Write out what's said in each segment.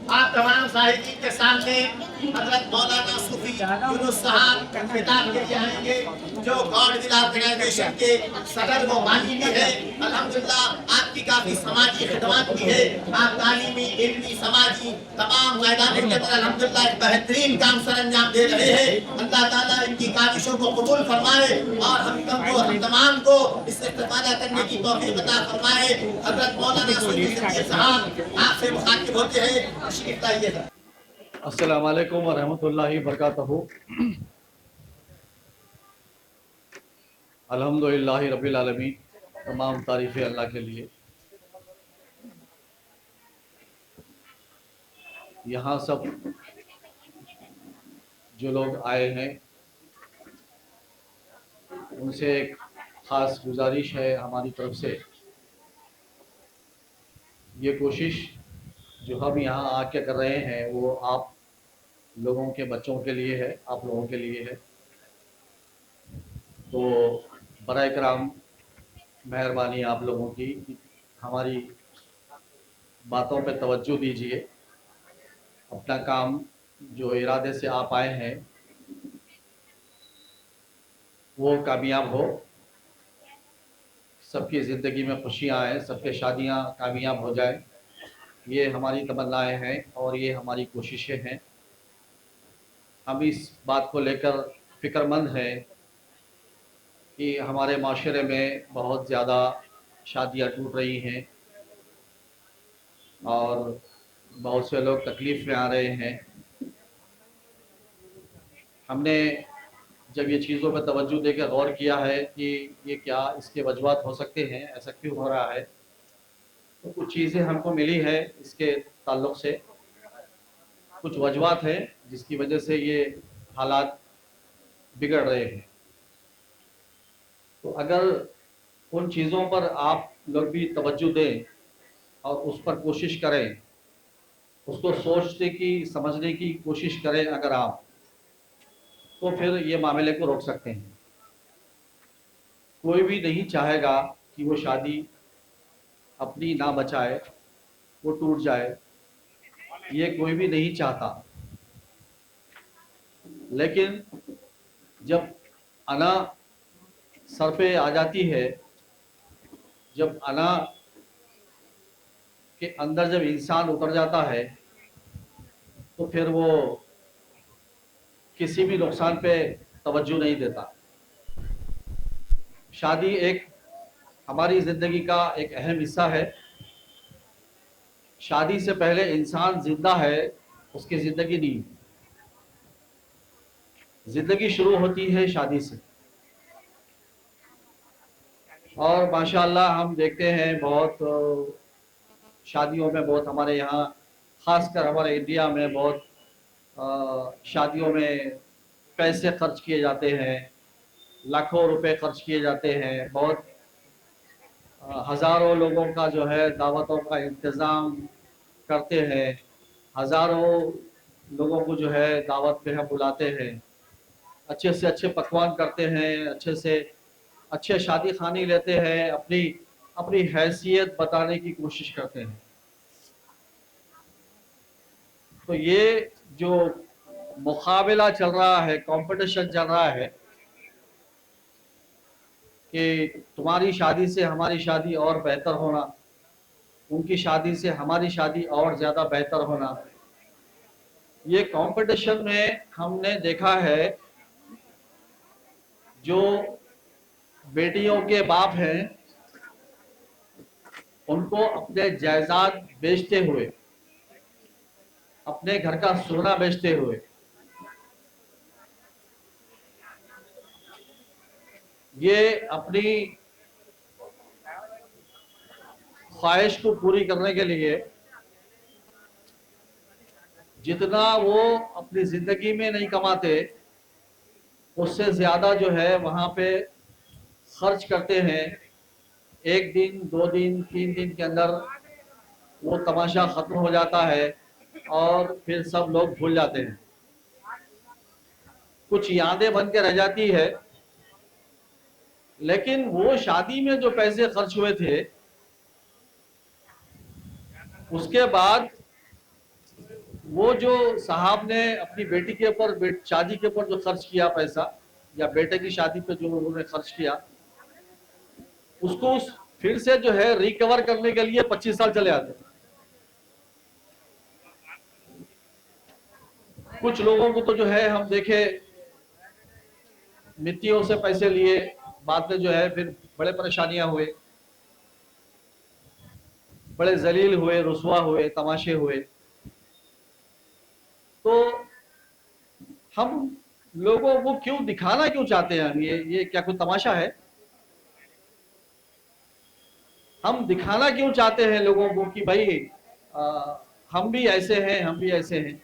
आप तमाम साहिबीन के सामने हजरत मौलाना सूफी यूनुस साहब खिताब के लिए आएंगे, जो गॉड विल ऑर्गेनाइजेशन के सदर व बानी भी है। अल्हम्दुलिल्लाह आपकी काफी समाजी खिदमत भी है, आप तालीमी, इल्मी, समाजी तमाम मैदानों के अंदर अल्हम्दुलिल्लाह एक बेहतरीन काम सर अंजाम दे रहे हैं। अल्लाह ताला इनकी काविशों को कबूल फरमाए और हम तमाम को इससे इस्तेफादा करने की तौफीक अता फरमाए। हजरत मौलाना सूफी सिद्दीक साहब आपसे मुखातिब होते हैं, तशरीफ लाइएगा। अस्सलामु अलैकुम व रहमतुल्लाहि व बरकातहू। अल्हम्दुलिल्लाहि रब्बिल आलमीन, तमाम तारीफ़ें अल्लाह के लिए। यहाँ सब जो लोग आए हैं उनसे एक ख़ास गुजारिश है हमारी तरफ से। ये कोशिश जो हम यहाँ आके कर रहे हैं वो आप लोगों के बच्चों के लिए है, आप लोगों के लिए है। तो बराए कराम मेहरबानी आप लोगों की, हमारी बातों पे तवज्जो दीजिए। अपना काम जो इरादे से आप आए हैं वो कामयाब हो, सबकी ज़िंदगी में खुशियाँ आए, सबके शादियाँ कामयाब हो जाए, ये हमारी तमन्नाएं हैं और ये हमारी कोशिशें हैं। हम इस बात को लेकर फ़िक्रमंद हैं कि हमारे माशरे में बहुत ज़्यादा शादियाँ टूट रही हैं और बहुत से लोग तकलीफ़ में आ रहे हैं। हमने जब ये चीज़ों पर तवज्जो देकर गौर किया है कि ये क्या इसके वजूहात हो सकते हैं, ऐसा क्यों हो रहा है, तो कुछ चीज़ें हमको मिली है इसके ताल्लुक़ से। कुछ वजूहात हैं जिसकी वजह से ये हालात बिगड़ रहे हैं। तो अगर उन चीज़ों पर आप लोग भी तवज्जो दें और उस पर कोशिश करें, उसको सोचने की, समझने की कोशिश करें अगर आप, तो फिर ये मामले को रोक सकते हैं। कोई भी नहीं चाहेगा कि वो शादी अपनी ना बचाए, वो टूट जाए, ये कोई भी नहीं चाहता। लेकिन जब अना सर पे आ जाती है, जब अना के अंदर जब इंसान उतर जाता है, तो फिर वो किसी भी नुकसान पे तवज्जो नहीं देता। शादी एक हमारी ज़िंदगी का एक अहम हिस्सा है। शादी से पहले इंसान जिंदा है, उसकी ज़िंदगी नहीं। ज़िंदगी शुरू होती है शादी से। और माशाअल्लाह हम देखते हैं बहुत शादियों में, बहुत हमारे यहाँ ख़ासकर हमारे इंडिया में बहुत शादियों में पैसे खर्च किए जाते हैं, लाखों रुपए खर्च किए जाते हैं। बहुत हज़ारों लोगों का जो है दावतों का इंतज़ाम करते हैं, हज़ारों लोगों को जो है दावत पे हम बुलाते हैं, अच्छे से अच्छे पकवान करते हैं, अच्छे से अच्छे शादी खाने लेते हैं, अपनी अपनी हैसियत बताने की कोशिश करते हैं। तो ये जो मुकाबला चल रहा है, कंपटीशन चल रहा है कि तुम्हारी शादी से हमारी शादी और बेहतर होना, उनकी शादी से हमारी शादी और ज़्यादा बेहतर होना, ये कंपटीशन में हमने देखा है जो बेटियों के बाप हैं उनको अपने जायदाद बेचते हुए, अपने घर का सोना बेचते हुए, ये अपनी ख्वाहिश को पूरी करने के लिए जितना वो अपनी ज़िंदगी में नहीं कमाते उससे ज़्यादा जो है वहाँ पे खर्च करते हैं। एक दिन, 2 दिन, 3 दिन के अंदर वो तमाशा ख़त्म हो जाता है और फिर सब लोग भूल जाते हैं। कुछ यादें बन के रह जाती है, लेकिन वो शादी में जो पैसे खर्च हुए थे उसके बाद वो जो साहब ने अपनी बेटी के ऊपर शादी के ऊपर जो खर्च किया पैसा, या बेटे की शादी पे जो उन्होंने खर्च किया, उसको फिर से जो है रिकवर करने के लिए 25 साल चले आते हैं। कुछ लोगों को तो जो है हम देखे मित्तियों से पैसे लिए, बाद में जो है फिर बड़े परेशानियां हुए, बड़े जलील हुए, रुसवा हुए, तमाशे हुए। तो हम लोगों को क्यों दिखाना क्यों चाहते हैं? ये क्या कोई तमाशा है? हम दिखाना क्यों चाहते हैं लोगों को कि भाई हम भी ऐसे हैं, हम भी ऐसे हैं?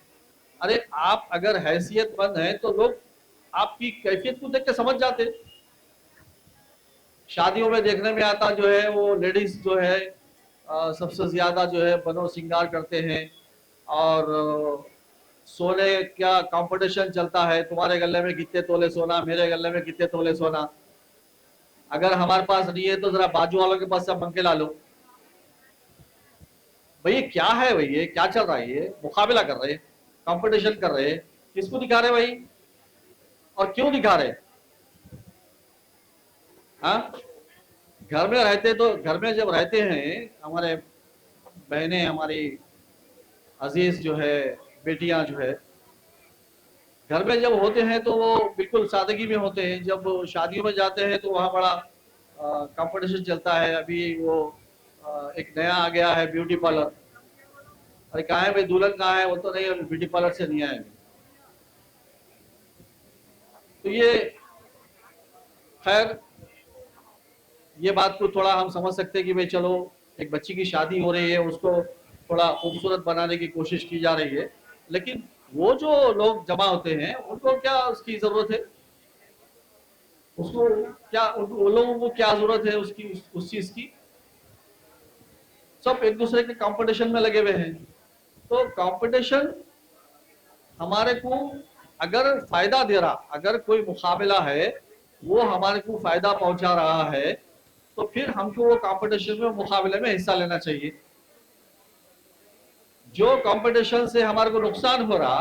अरे आप अगर हैसियतमंद हैं तो लोग आपकी कैफियत को देख के समझ जाते। शादियों में देखने में आता जो है वो लेडीज जो है सबसे ज्यादा जो है बनो सिंगार करते हैं, और सोने क्या कंपटीशन चलता है, तुम्हारे गले में कितने तोले सोना, मेरे गले में कितने तोले सोना। अगर हमारे पास नहीं है तो जरा बाजू वालों के पास सब मंग के ला लो। भाई क्या है भाई, ये क्या चल रहा है? ये मुकाबला कर रहे हैं, कंपटीशन कर रहे हैं, किसको दिखा रहे भाई और क्यों दिखा रहे? हाँ, घर में रहते तो घर में जब रहते हैं हमारे बहनें, हमारी अजीज जो है बेटियां जो है, घर में जब होते हैं तो वो बिल्कुल सादगी में होते हैं। जब शादियों में जाते हैं तो वहाँ बड़ा कंपटीशन चलता है। अभी वो एक नया आ गया है ब्यूटी पार्लर। अरे कहाँ है भाई, दुल्हन कहाँ है? वो तो नहीं, ब्यूटी पार्लर से नहीं आएंगे। तो ये खैर, ये बात को थोड़ा हम समझ सकते हैं कि भाई चलो एक बच्ची की शादी हो रही है, उसको थोड़ा खूबसूरत बनाने की कोशिश की जा रही है, लेकिन वो जो लोग जमा होते हैं उनको क्या उसकी जरूरत है? उसको क्या, उन लोगों को क्या जरूरत है उसकी, उस चीज की? सब एक दूसरे के कंपटीशन में लगे हुए हैं। तो कंपटीशन हमारे को अगर फायदा दे रहा, अगर कोई मुकाबला है वो हमारे को फायदा पहुंचा रहा है, तो फिर हमको वो कंपटीशन में, मुकाबले में हिस्सा लेना चाहिए। जो कंपटीशन से हमारे को नुकसान हो रहा,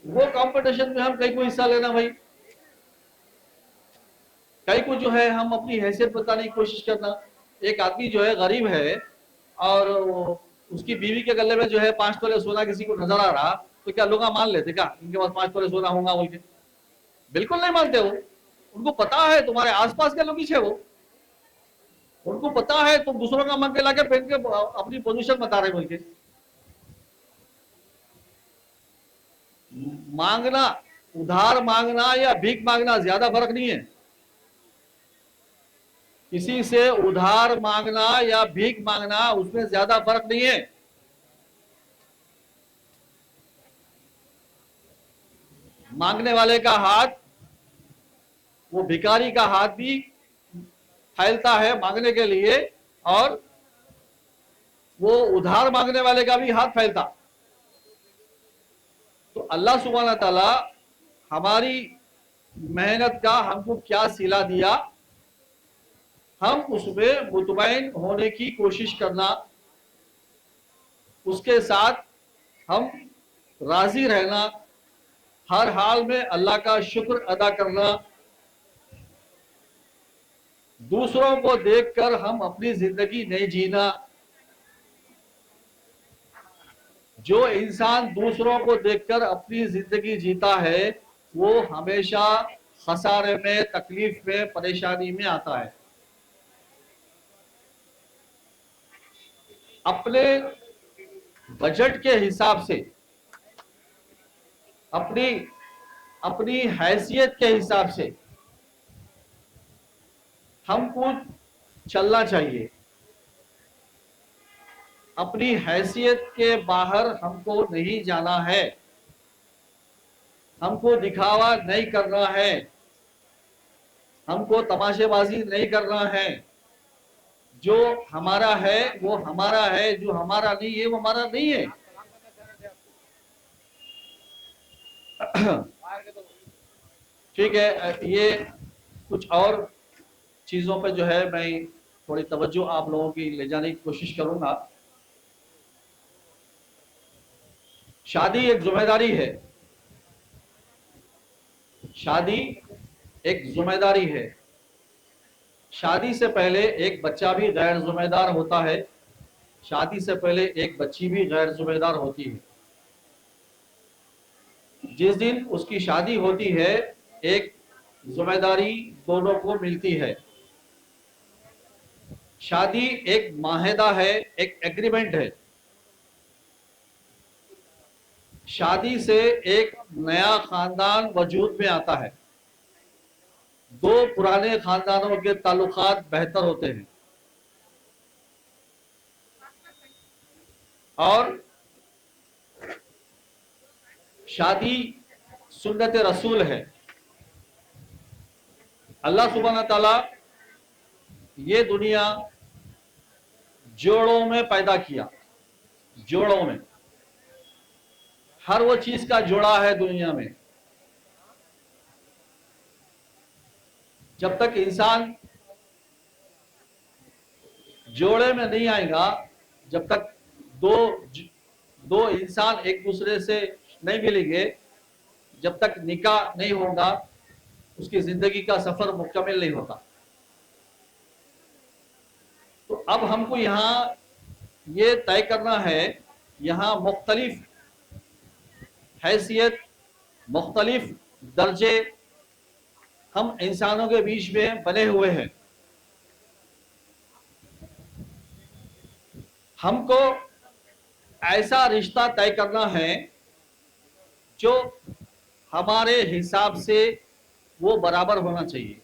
वो कंपटीशन में हम कहीं को हिस्सा लेना भाई। कहीं को जो है हम अपनी हैसियत बताने की कोशिश करना। एक आदमी जो है गरीब है और उसकी बीवी के गले में जो है 5 तोले सोना किसी को नजर आ रहा, तो क्या लोग मान लेते क्या इनके पास 5 तोले सोना होगा बोल के? बिल्कुल नहीं मानते। वो उनको पता है तुम्हारे आसपास के लोग पीछे, वो उनको पता है तुम दूसरों का मंग के लाके पहन के अपनी पोजीशन बता रहे बोल के। मांगना, उधार मांगना या भीख मांगना ज्यादा फर्क नहीं है। किसी से उधार मांगना या भीख मांगना, उसमें ज्यादा फर्क नहीं है। मांगने वाले का हाथ, वो भिखारी का हाथ भी फैलता है मांगने के लिए, और वो उधार मांगने वाले का भी हाथ फैलता। तो अल्लाह सुब्हान ताला हमारी मेहनत का हमको क्या सिला दिया, हम उसमें मुतमईन होने की कोशिश करना, उसके साथ हम राजी रहना, हर हाल में अल्लाह का शुक्र अदा करना। दूसरों को देखकर हम अपनी जिंदगी नहीं जीना। जो इंसान दूसरों को देखकर अपनी जिंदगी जीता है वो हमेशा खसारे में, तकलीफ में, परेशानी में आता है। अपने बजट के हिसाब से, अपनी अपनी हैसियत के हिसाब से हमको चलना चाहिए। अपनी हैसियत के बाहर हमको नहीं जाना है, हमको दिखावा नहीं करना है, हमको तमाशेबाजी नहीं करना है। जो हमारा है वो हमारा है, जो हमारा नहीं है वो हमारा नहीं है। ठीक है, ये कुछ और चीजों पे जो है मैं थोड़ी तवज्जो आप लोगों की ले जाने की कोशिश करूंगा। शादी एक जिम्मेदारी है, शादी एक जिम्मेदारी है। शादी से पहले एक बच्चा भी गैर जिम्मेदार होता है, शादी से पहले एक बच्ची भी गैर जिम्मेदार होती है। जिस दिन उसकी शादी होती है, एक जिम्मेदारी दोनों को मिलती है। शादी एक माहिदा है, एक एग्रीमेंट है। शादी से एक नया खानदान वजूद में आता है, दो पुराने खानदानों के ताल्लुकात बेहतर होते हैं और शादी सुन्नत रसूल है। अल्लाह सुब्हान ताला ये दुनिया जोड़ों में पैदा किया, जोड़ों में हर वो चीज का जोड़ा है दुनिया में। जब तक इंसान जोड़े में नहीं आएगा, जब तक दो इंसान एक दूसरे से नहीं मिलेंगे, जब तक निकाह नहीं होगा, उसकी जिंदगी का सफर मुकम्मल नहीं होता। तो अब हमको यहाँ ये तय करना है, यहाँ मुख्तलिफ हैसियत, मुख्तलिफ दर्जे हम इंसानों के बीच में बने हुए हैं। हमको ऐसा रिश्ता तय करना है जो हमारे हिसाब से वो बराबर होना चाहिए।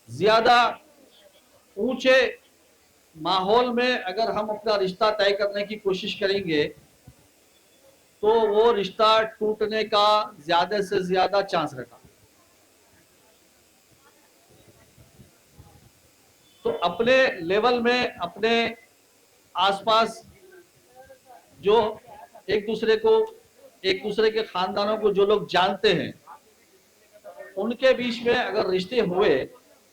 ज्यादा ऊंचे माहौल में अगर हम अपना रिश्ता तय करने की कोशिश करेंगे तो वो रिश्ता टूटने का ज्यादा से ज्यादा चांस रहता। तो अपने लेवल में, अपने आसपास जो एक दूसरे के खानदानों को जो लोग जानते हैं, उनके बीच में अगर रिश्ते हुए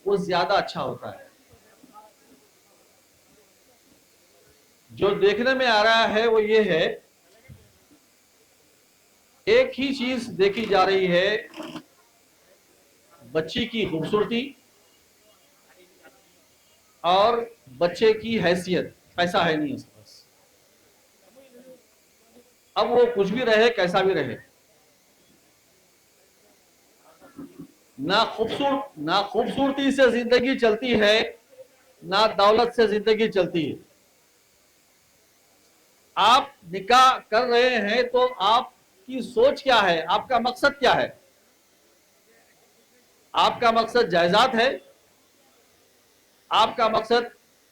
वो ज्यादा अच्छा होता है। जो देखने में आ रहा है वो ये है, एक ही चीज देखी जा रही है, बच्ची की खूबसूरती और बच्चे की हैसियत। पैसा है नहीं उसके पास, अब वो कुछ भी रहे, कैसा भी रहे, ना खूबसूरती से जिंदगी चलती है, ना दौलत से जिंदगी चलती है। आप निकाह कर रहे हैं तो आपकी सोच क्या है, आपका मकसद क्या है? आपका मकसद जायदाद है, आपका मकसद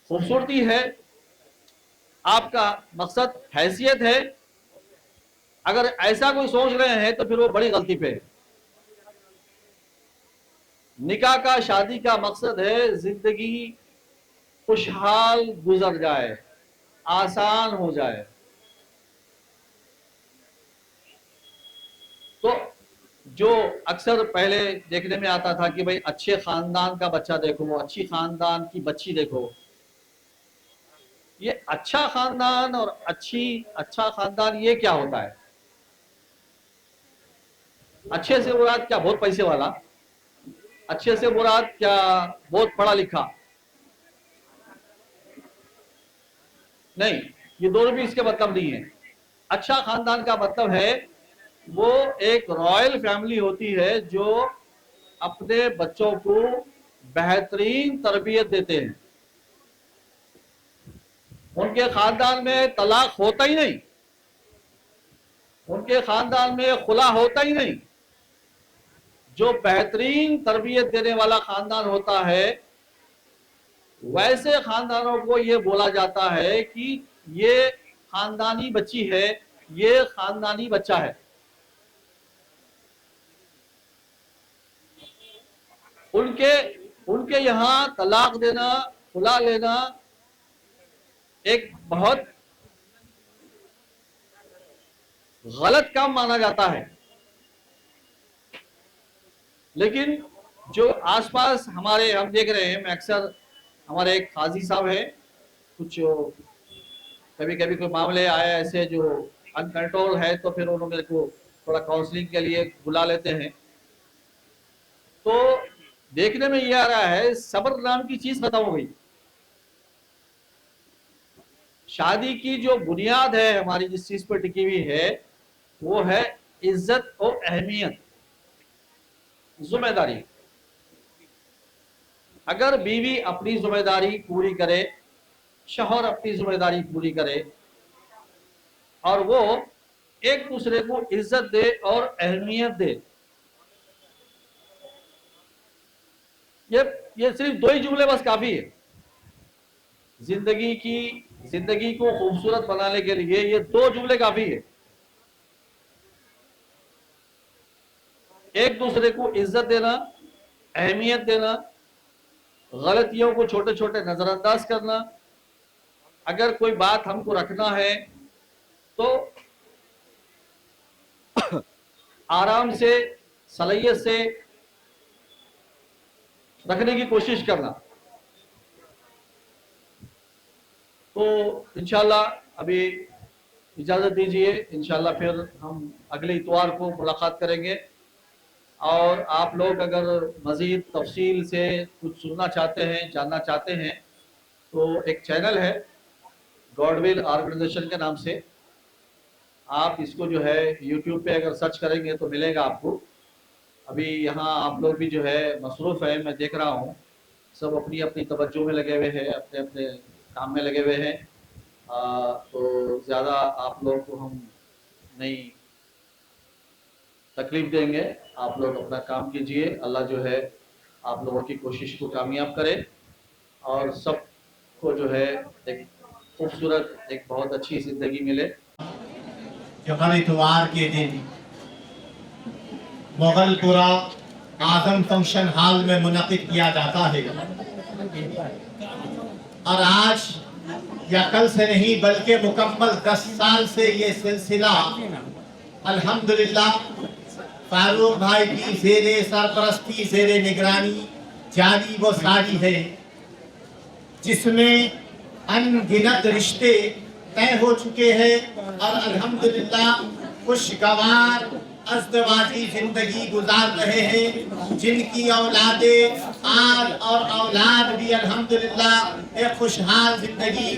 खूबसूरती है, आपका मकसद हैसियत है? अगर ऐसा कोई सोच रहे हैं तो फिर वो बड़ी गलती पे है। निकाह का, शादी का मकसद है जिंदगी खुशहाल गुजर जाए, आसान हो जाए। तो जो अक्सर पहले देखने में आता था कि भाई अच्छे खानदान का बच्चा देखो, अच्छी खानदान की बच्ची देखो, ये अच्छा खानदान और अच्छा खानदान ये क्या होता है? अच्छे से मुराद क्या बहुत पैसे वाला? अच्छे से मुराद क्या बहुत पढ़ा लिखा? नहीं, ये दोनों भी इसके मतलब नहीं है। अच्छा खानदान का मतलब है वो एक रॉयल फैमिली होती है जो अपने बच्चों को बेहतरीन तरबियत देते हैं। उनके खानदान में तलाक होता ही नहीं, उनके खानदान में खुला होता ही नहीं। जो बेहतरीन तरबियत देने वाला खानदान होता है, वैसे खानदानों को ये बोला जाता है कि ये खानदानी बच्ची है, ये खानदानी बच्चा है। उनके यहाँ तलाक देना, खुला लेना एक बहुत गलत काम माना जाता है। लेकिन जो आसपास हमारे हम देख रहे हैं, मैं अक्सर, हमारे एक काजी साहब है, कुछ कभी कभी कोई मामले आए ऐसे जो अनकंट्रोल है तो फिर उन्होंने मेरे को थोड़ा काउंसलिंग के लिए बुला लेते हैं। तो देखने में ये आ रहा है सब्र नाम की चीज खत्म हो गई। शादी की जो बुनियाद है हमारी जिस चीज पर टिकी हुई है वो है इज्जत और अहमियत, जिम्मेदारी। अगर बीवी अपनी जिम्मेदारी पूरी करे, शौहर अपनी जिम्मेदारी पूरी करे और वो एक दूसरे को इज्जत दे और अहमियत दे, ये सिर्फ दो ही जुमले बस काफी है। जिंदगी को खूबसूरत बनाने के लिए ये दो जुमले काफी है। एक दूसरे को इज्जत देना, अहमियत देना, गलतियों को छोटे छोटे नजरअंदाज करना। अगर कोई बात हमको रखना है तो आराम से, सलाहियत से रखने की कोशिश करना। तो इंशाल्लाह अभी इजाजत दीजिए, इंशाल्लाह फिर हम अगले इतवार को मुलाकात करेंगे। और आप लोग अगर मज़ीद तफसील से कुछ सुनना चाहते हैं, जानना चाहते हैं, तो एक चैनल है गॉडविल ऑर्गेनाइजेशन के नाम से, आप इसको जो है यूट्यूब पे अगर सर्च करेंगे तो मिलेगा आपको। अभी यहाँ आप लोग भी जो है मसरूफ़ है, मैं देख रहा हूँ सब अपनी अपनी तवज्जो में लगे हुए हैं, अपने अपने काम में लगे हुए हैं। तो ज़्यादा आप लोग को हम नहीं तकलीफ देंगे, आप लोग अपना काम कीजिए। अल्लाह जो है आप लोगों की कोशिश को कामयाब करे और सबको जो है एक खूबसूरत, एक बहुत अच्छी ज़िंदगी मिले। जो हर इतवार के दिन मुगलपुरा आजम फंक्शन हॉल में मुनक़िद किया जाता है, और आज या कल से नहीं बल्कि मुकम्मल 10 साल से ये सिलसिला अल्हम्दुलिल्लाह फारूक भाई की ज़ेरे सरपरस्ती, ज़ेरे निगरानी जारी व सारी है, जिसमें अनगिनत रिश्ते तय हो चुके हैं और अल्हम्दुलिल्लाह खुशगवार अज़दवाजी जिंदगी गुजार रहे हैं, जिनकी औलादें आल और औलाद भी अल्हम्दुलिल्लाह एक खुशहाल जिंदगी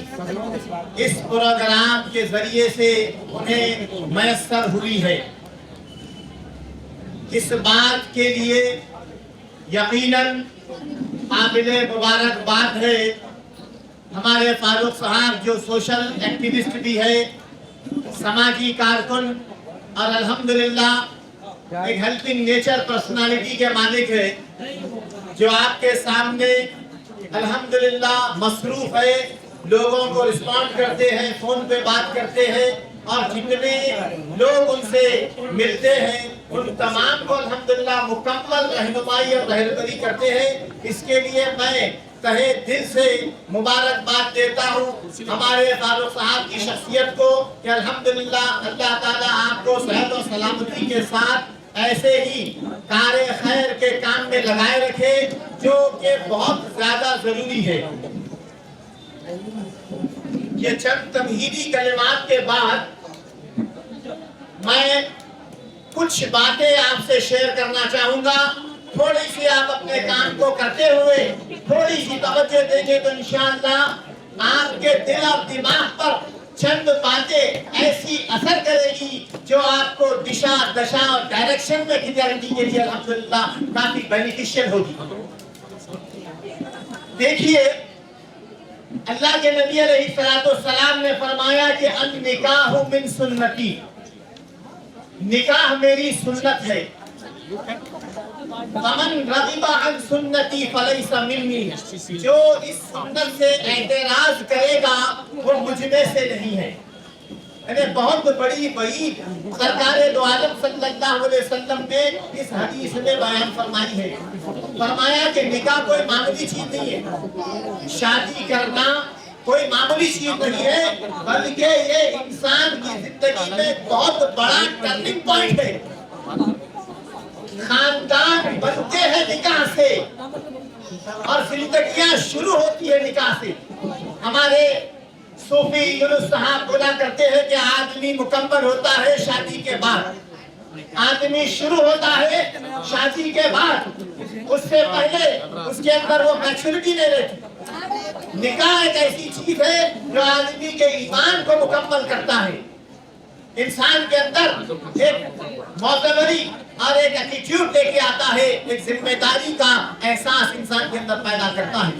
इस प्रोग्राम के जरिए से उन्हें मैसर हुई है। इस बात के लिए यकीनन काबिले मुबारकबाद है हमारे फारूक साहब जो सोशल एक्टिविस्ट भी है, समाजी कारकुन और अल्हम्दुलिल्लाह एक हेल्पिंग नेचर पर्सनालिटी के मालिक है, जो आपके सामने अल्हम्दुलिल्लाह मसरूफ है, लोगों को रिस्पॉन्ड करते हैं, फोन पे बात करते हैं और जितने लोग उनसे मिलते हैं उन तमाम को अल्हम्दुलिल्लाह मुकम्मल रहनुमाई और रहबरी करते हैं। इसके लिए मैं तहे दिल से मुबारकबाद देता हूँ हमारे फारूक साहब की शख्सियत को कि अल्हम्दुलिल्लाह अल्लाह ताला आपको सेहत और सलामती के साथ ऐसे ही कार्य खैर के काम में लगाए रखे, जो कि बहुत ज्यादा जरूरी है। ये चंद तमहीदी कलिमात के बाद मैं कुछ बातें आपसे शेयर करना चाहूंगा। थोड़ी सी आप अपने काम को करते हुए थोड़ी सी तवज्जो देंगे तो इंशाअल्लाह आपके दिल और दिमाग पर चंद बातें ऐसी असर करेगी जो आपको दिशा दशा और डायरेक्शन में खिंचाने के लिए अल्हम्दुलिल्लाह काफी बेनिफिशियल होगी। देखिए, अल्लाह के नबी अलैहिस्सलाम ने फरमाया कि अन निकाह मिन सुन्नती, निकाह मेरी सुन्नत है। फमन रग़िबा अन सुन्नती फलैसा मिन्नी, जो इस सुन्नत से एतराज करेगा वो मुझ में से नहीं है। अरे बहुत बड़ी वही सरकार दो आलम सल्लल्लाहु अलैहि वसल्लम ने इस हदीस में बयान फरमाई है। फरमाया कि निकाह कोई मामूली चीज नहीं है, शादी करना कोई मामूली चीज नहीं है, बल्कि ये इंसान की जिंदगी में बहुत बड़ा टर्निंग पॉइंट है। खानदान बनते हैं निकाह से और जिंदगियां शुरू होती है निकाह से। हमारे सूफी यूनुस साहब बोला करते हैं कि आदमी मुकम्मल होता है शादी के बाद, आदमी शुरू होता है शादी के बाद, उससे पहले उसके अंदर वो मैच्योरिटी नहीं रहती। निकाह एक ऐसी चीज है जो आदमी के ईमान को मुकम्मल करता है, इंसान के अंदर एक मौतबरी और एक एटीट्यूड लेके आता है, एक जिम्मेदारी का एहसास इंसान के अंदर पैदा करता है।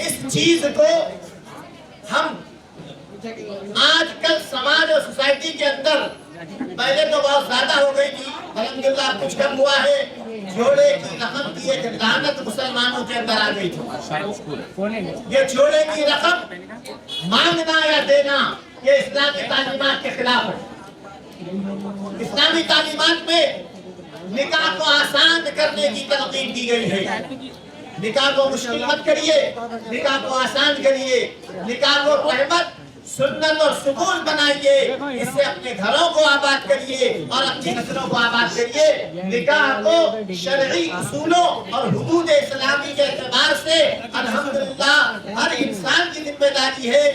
इस चीज को हम आजकल समाज और सोसाइटी के अंदर पहले तो बहुत ज्यादा हो गई थी, अल्हम्दुलिल्लाह कुछ कम हुआ है। जोड़े की रकम की एक लानत मुसलमानों के अंदर आ गई थी। ये जोड़े की रकम मांगना या देना ये इस्लामी तालीमात के खिलाफ है। इस्लामी तालीमात में निकाह को आसान करने की तरकीब दी गई है। निकाह को मुश्किल मत करिए, निकाह को आसान करिए, निकाह को रहमत, सुन्नत और सुकून बनाइए। इससे अपने घरों को आबाद करिए और अपनी नस्लों को आबाद करिए। निकाह को शरई उसूलों और हुदूद इस्लामी के एतबार से अल्हम्दुलिल्लाह हर इंसान की जिम्मेदारी है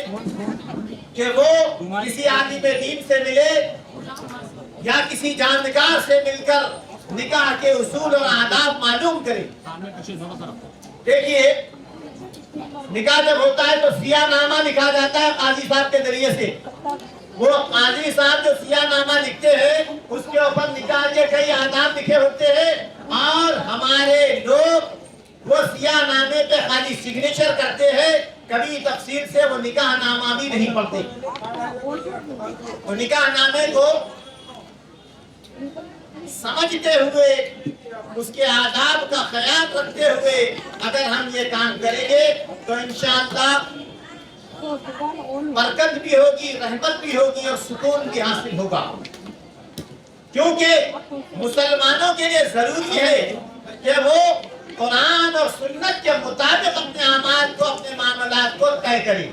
कि वो किसी आलिम दीन से मिले या किसी जानकार से मिलकर निकाह के उसूल और आदाब मालूम करे। देखिए, निकाह जब होता है तो सियानामा लिखा जाता है काजी साहब के जरिए से। वो काजी साहब जो सियानामा लिखते हैं उसके ऊपर निकाह के कई आदाब लिखे होते हैं और हमारे लोग वो सियानामे पे खाली सिग्नेचर करते हैं, कभी तफसील से वो निकाह नामा भी नहीं पढ़ते। वो निकाह नामे को समझते हुए, उसके आदाब का ख्याल रखते हुए अगर हम ये काम करेंगे तो इंशाअल्लाह बरकत भी होगी, रहमत भी होगी और सुकून भी हासिल होगा। क्योंकि मुसलमानों के लिए जरूरी है कि वो कुरान और सुन्नत के मुताबिक अपने अमाल को, अपने मामलात को तय करें।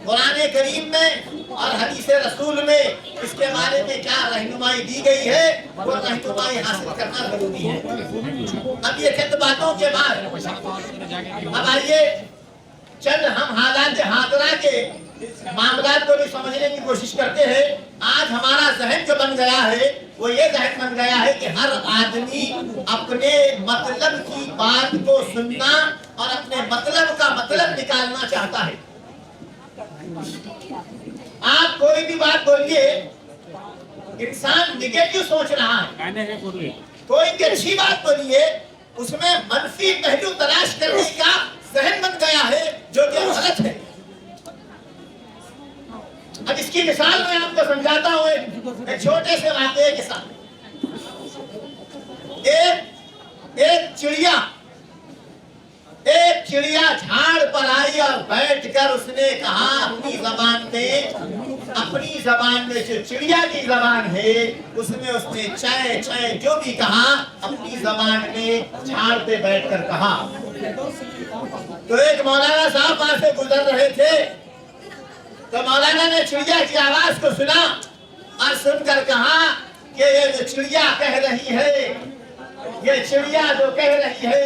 कुरान करीम में और हदीस रसूल में इसके बारे में क्या रहनुमाई दी गई है, वो रहनुमाई हासिल करना जरूरी है। अब ये चंद बातों के बाद अब आइए चंद हम हालात हाजरा के मामलात को भी समझने की कोशिश करते हैं। आज हमारा जहन जो बन गया है वो ये जहन बन गया है कि हर आदमी अपने मतलब की बात को सुनना और अपने मतलब का मतलब निकालना चाहता है। आप कोई भी बात बोलिए, इंसान निगेटिव सोच रहा है। कोई भी अच्छी बात बोलिए, उसमें मनफी पहलू तलाश करने का जहन बन गया है जो कि गलत है। अब इसकी मिसाल मैं आपको समझाता हूँ एक छोटे से वाक़ये के साथ। एक चिड़िया झाड़ पर आई और बैठकर उसने कहा अपनी जबान में जो चिड़िया की जबान है उसमें उसने चै चै जो भी कहा अपनी जबान में झाड़ पे बैठकर कहा। तो एक मौलाना साहब वहां से गुजर रहे थे, तो मौलाना ने चिड़िया की आवाज को सुना और सुनकर कहा कि ये जो चिड़िया कह रही है, ये चिड़िया जो कह रही है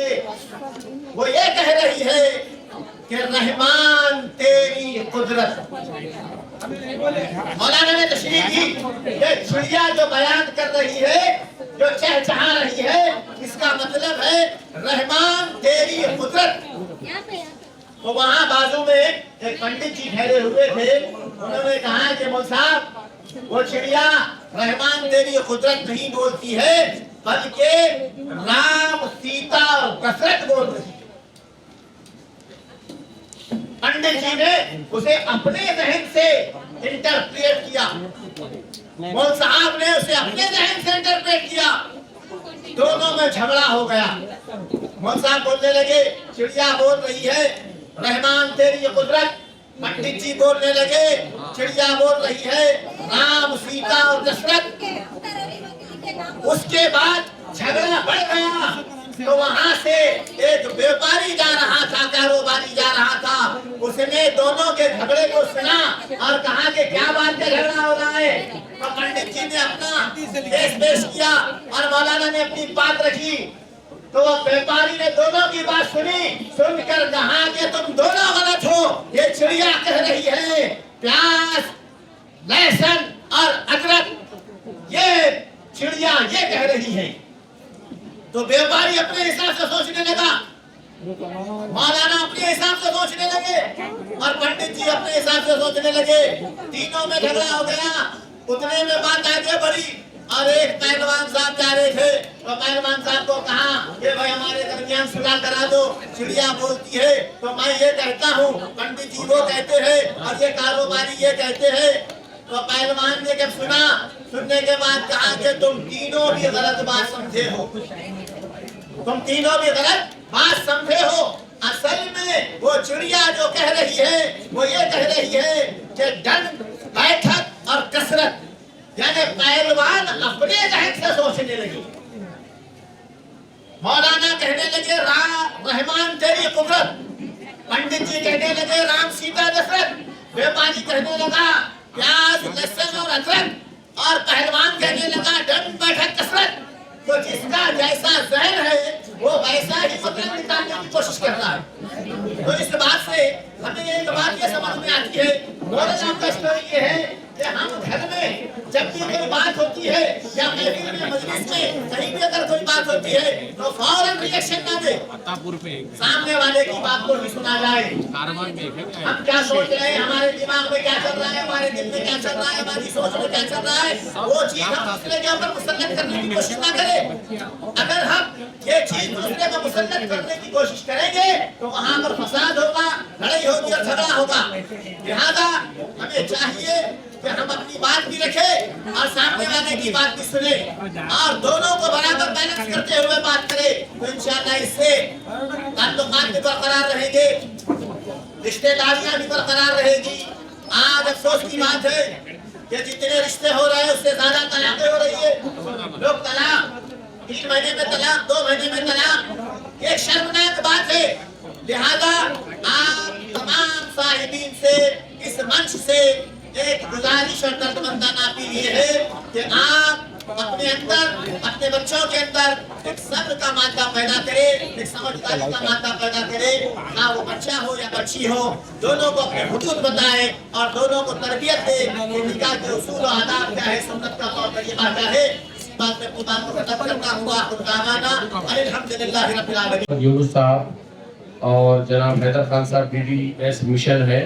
वो ये कह रही है कि रहमान तेरी कुदरत। मौलाना ने तशरीह की, ये चिड़िया जो बयान कर रही है, जो चहचहा रही है, इसका मतलब है रहमान तेरी कुदरत। तो वहाँ बाजू में एक पंडित जी ठहरे हुए थे, उन्होंने कहा कि मौला साहब वो चिड़िया रहमान तेरी कुदरत नहीं बोलती है बल्कि राम, सीता और दशरथ बोल रही है। पंडित जी ने उसे अपने जहन से इंटरप्रेट किया, मौलवी साहब ने उसे अपने जहन से इंटरप्रेट किया। दोनों में झगड़ा हो गया। मौलवी साहब बोलने लगे चिड़िया बोल रही है रहमान तेरी कुदरत, पंडित जी बोलने लगे चिड़िया बोल रही है राम, सीता और दशरथ। उसके बाद झगड़ा बढ़ गया। तो वहां से एक व्यापारी जा रहा था, कारोबारी जा रहा था, उसने दोनों के झगड़े को सुना और कहा कि क्या बात का झगड़ा हो रहा है। तो पंडित जी ने अपना केस पेश किया और मौलाना ने अपनी बात रखी। तो वो व्यापारी ने दोनों की बात सुनी, सुनकर कहा कि तुम दोनों गलत हो। ये चिड़िया कह रही है प्याज, लहसुन और अदरक, ये चिड़िया ये कह रही है। तो व्यापारी अपने हिसाब से सोचने लगा, मौलाना अपने हिसाब से सोचने लगे और पंडित जी अपने हिसाब से सोचने लगे। तीनों में झगड़ा हो गया। उतने में बात आगे बढ़ी और एक पहलवान साहब जा रहे थे, तो पहलवान साहब को कहा कि भाई हमारे दरमियान सुलह करा दो। चिड़िया बोलती है तो मैं ये कहता हूँ, पंडित जी वो कहते हैं और ये कारोबारी ये कहते हैं। तो पहलवान ने जब सुना, सुनने के बाद कहा कि तुम तीनों भी गलत बात समझे हो, तुम तीनों भी गलत बात समझे हो। असल में वो चिड़िया जो कह रही है वो ये कह रही है कि दंड, बैठक और कसरत, यानी पहलवान अपने जहन से सोचने लगे। मौलाना कहने लगे रहमान तेरी कुदरत, पंडित जी कहने लगे राम सीता दशरथ, व्यापारी कहने लगा प्याज लहसुन और अदरक और पहलवान कहने लगा दंड बैठक कसरत। तो जिसका जैसा जहन है वो वैसा ही मतलब निकालने की कोशिश करता है। तो इस बात से हमें एक बात ये समझ में आती है, मौलाना का स्टोरी ये है कि हम घर में जब भी कोई बात होती है या महफिल में मजलिस में कहीं भी अगर कोई बात होती है तो फौरन रिएक्शन ना दे, सामने वाले की बात को भी सुना जाए। हम क्या सोच रहे हैं, हमारे दिमाग में क्या चल रहा है, हमारे दिल में क्या चल रहा है, हमारी सोच में क्या चल रहा है, वो चीज हम दूसरे के ऊपर मुसल्लत करने की कोशिश ना करें। अगर हम ये चीज दूसरे को मुसल्लत करने की कोशिश करेंगे तो वहाँ पर फसाद होगा, लड़ाई होगी और झगड़ा होगा। लिहाजा हमें चाहिए कि हम अपनी बात भी रखें और सामने वाले की बात भी सुने और दोनों को बराबर बैलेंस करते हुए बात करें। तो इंशाअल्लाह इससे ताल्लुकात भी बरकरार रहेंगे, रिश्तेदारियां भी बरकरार रहेगी। आज अफसोस की बात है कि जितने रिश्ते हो रहे हैं उससे ज्यादा तलाक़ें हो रही है। लोग तलाक, 3 महीने में तलाक, 2 महीने में तलाक, एक शर्मनाक बात है। लिहाजा आप तमाम साहिबीन से इस मंच से एक गुजारिश और दर्दमंदाना अपील ये है कि आप अपने अंदर, अपने बच्चों के अंदर एक सब्र का मादा पैदा करें, एक समझदारी का मादा पैदा करें। ना वो बच्चा हो या बच्ची हो, दोनों को अपने हुदूद बताएं और दोनों को तरबियत दें कि निकाह के उसूल और आदाब क्या है, सुन्नत का तौर तरीका क्या है। इसी बात में खुदा को खत्म करता हुआ खुदावाना अल्हम्दुलिल्लाह रब्बिल आलमीन। यूनुस साहब और जनाब हैदर खान साहब BDS मिशन है।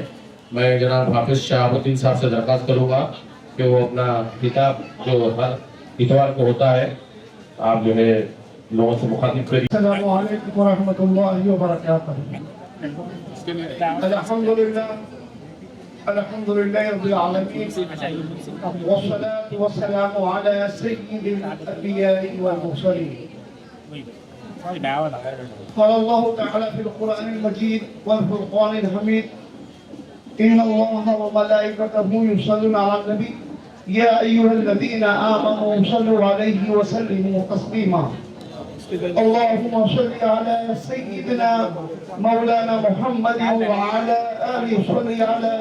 मैं जनाब हाफिज शहाबुद्दीन साहब से दरख्वास्त करूँगा कि वो अपना किताब जो हर इतवार को होता है आप जो है लोगों से मुखातिब करिए। अस्सलामु अलैकुम व रहमतुल्लाहि व बरकातहू। अल्हम्दुलिल्लाह रब्बिल आलमीन वस्सलातु वस्सलामु अला सय्यिदिल अंबिया वल मुरसलीन। क़ाल अल्लाहु तआला फिल क़ुरआनिल मजीद वल फ़ुरक़ानिल हमीद इन्नल्लाहा व मलाइकतहु युसल्लूना अलन नबी या अय्युहल्लज़ीना आमनू सल्लु अलैहि व सल्लिमू तस्लीमा। अल्लाहुम्मा सल्लि अला सय्यिदिना मौलाना मुहम्मद व अला आलिहि सल्लि अला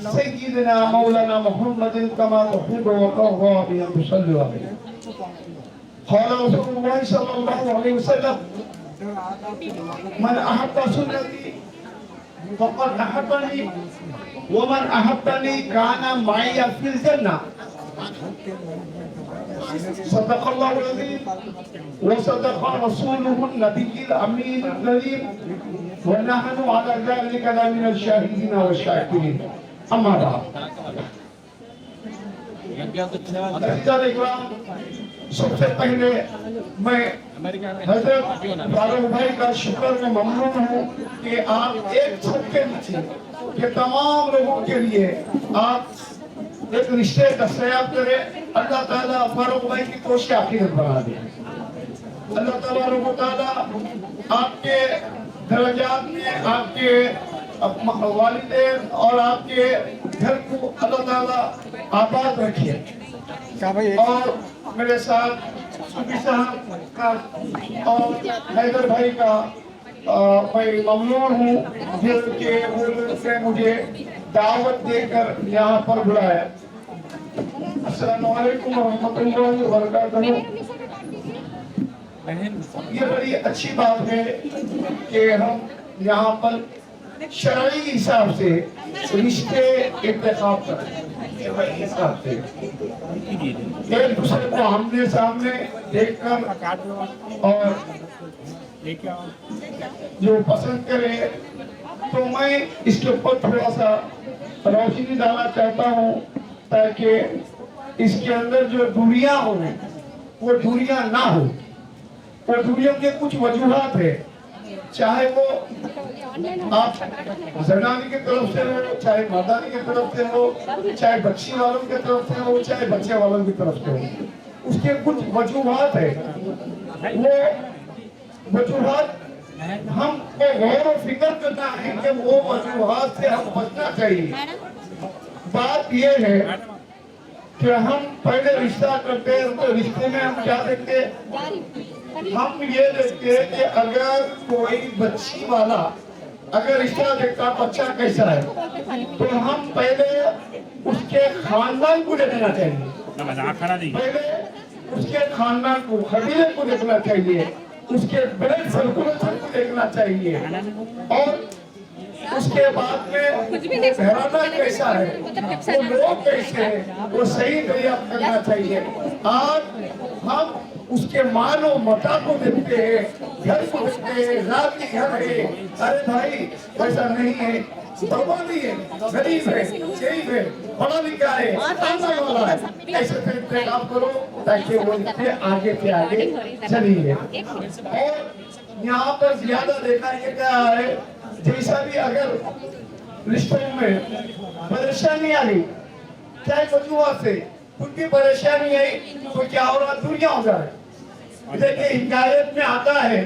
सय्यिदिना मौलाना मुहम्मद कमा तुहिब्बु व तर्दा bi an tusalli अलैहि। क़ाल रसूलुल्लाह सल्लल्लाहु अलैहि वसल्लम मन अहब्ब सुन्नती फ़क़द अहब्बनी व मन अहब्बनी काना माई फिल जन्नह। सदक़ल्लाहुल अज़ीम व सदक़ रसूलुहुन नबिय्युल अमीनुल करीम व नहनु अला ज़ालिका लमिनश शाहिदीन व शाकिरीन। अम्मा बाद, सबसे पहले मैं हजरत फारूक भाई का शुक्र में ममनून हूँ कि आप एक छत के नीचे के तमाम लोगों के लिए आप एक रिश्ते दस्तयाब करें। अल्लाह ताला फारूक भाई की कोशिश आखिरत बना दे। अल्लाह तबारक व तआला आपके दर्जात में आपके वालिदैन और आपके घर को अल्लाह ताला आबाद रखे। और मेरे साथ सुबी साहब का और हैदर भाई का मैं ममनून हूँ जिनके उन्होंने मुझे दावत देकर यहाँ पर बुलाया। अस्सलामु अलैकुम व रहमतुल्लाहि व बरकातहू। ये बड़ी अच्छी बात है कि हम यहाँ पर शरई हिसाब से रिश्ते इंतखाब करें, हिसाब से एक दूसरे को आमने सामने देखकर और जो पसंद करे। तो मैं इसके ऊपर थोड़ा सा रोशनी डालना चाहता हूँ ताकि इसके अंदर जो दूरियां हो वो दूरियां ना हो। वो दूरियों के कुछ वजूहात है, चाहे वो आप जनानी की तरफ से हो, चाहे मर्दानी की तरफ से हो, चाहे बच्ची वालों की तरफ से हो, चाहे बच्चे वालों की तरफ से हो, उसके कुछ वजूहात है। वो वजूहात हमको गौर और फिक्र करना है कि वो वजूहात से हम बचना चाहिए। बात ये है कि हम पहले रिश्ता करते हैं तो रिश्ते में हम क्या देखते हैं, हम ये देखते हैं कि अगर कोई बच्ची वाला अगर रिश्ता देखता बच्चा कैसा है तो हम पहले उसके खानदान को देखना चाहिए, पहले उसके खानदान को कबीले को देखना चाहिए, उसके ब्लड सर्कुलेशन को देखना चाहिए और उसके बाद में घराना कैसा है, वो लोग कैसे हैं, वो सही तैयार करना चाहिए। आज हम उसके मान और मता को देखते हैं, घर को देखते हैं, रात के घर है, अरे भाई वैसा नहीं है, नहीं है, गरीब है, शरीफ है, पढ़ा लिखा है, आने वाला है, ऐसे तरीके काम करो ताकि वो आगे से आगे चलिए। और यहाँ पर ज्यादा देखा क्या है, जैसा भी अगर रिश्तों में परेशानी आ गई, चाहे वजूहात से उनकी परेशानी आई तो क्या हो रहा, दुनिया हो जाए। देखिए हिदायत में आता है,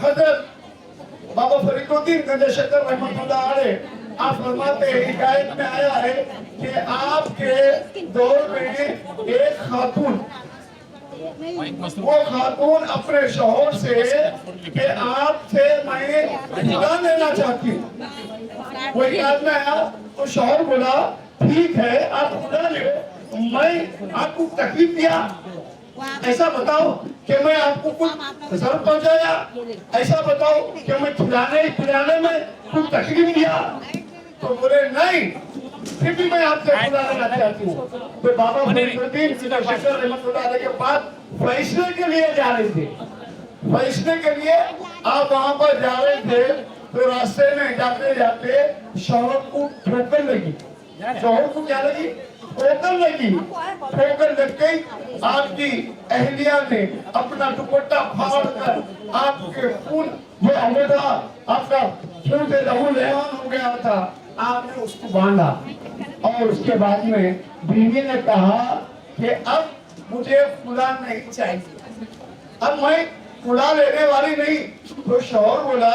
हजरत बाबा फरीदुद्दीन गंज शकर रहमतुल्लाह अलैह आप फरमाते हैं, हिदायत में आया है कि आपके दौर में एक खातून, वो खातून अपने शौहर से कि आपसे मैं खुदा लेना चाहती हूँ। वो याद में आया तो शौहर बोला ठीक है आप खुदा ले, मैं आपको तकलीफ दिया, ऐसा बताओ कि मैं आपको कुछ जरूर पहुंचाया, ऐसा बताओ कि मैं खिलाने में कुछ तकलीफ दिया। तो बोले नहीं, फिर भी मैं आपसे खुदा लेना चाहती हूँ। तो बाबा फरीदुद्दीन शकर रहमतुल्लाह अलैह के पास फैसले के लिए जा रहे थे, फैसले के लिए आप वहां पर जा रहे थे तो रास्ते में जाते जाते शौहर को ठोकर लगी, शौहर को क्या लगी, ठोकर लगी। ठोकर लग गई, आपकी अहलिया ने अपना दुपट्टा फाड़ कर आपके खून जो अमदा आपका खून से लहू लहान हो गया था, आपने उसको बांधा। और उसके बाद में बीवी ने कहा कि अब मुझे खुदा नहीं चाहिए, अब मैं खुदा लेने वाली नहीं। तो शौहर बोला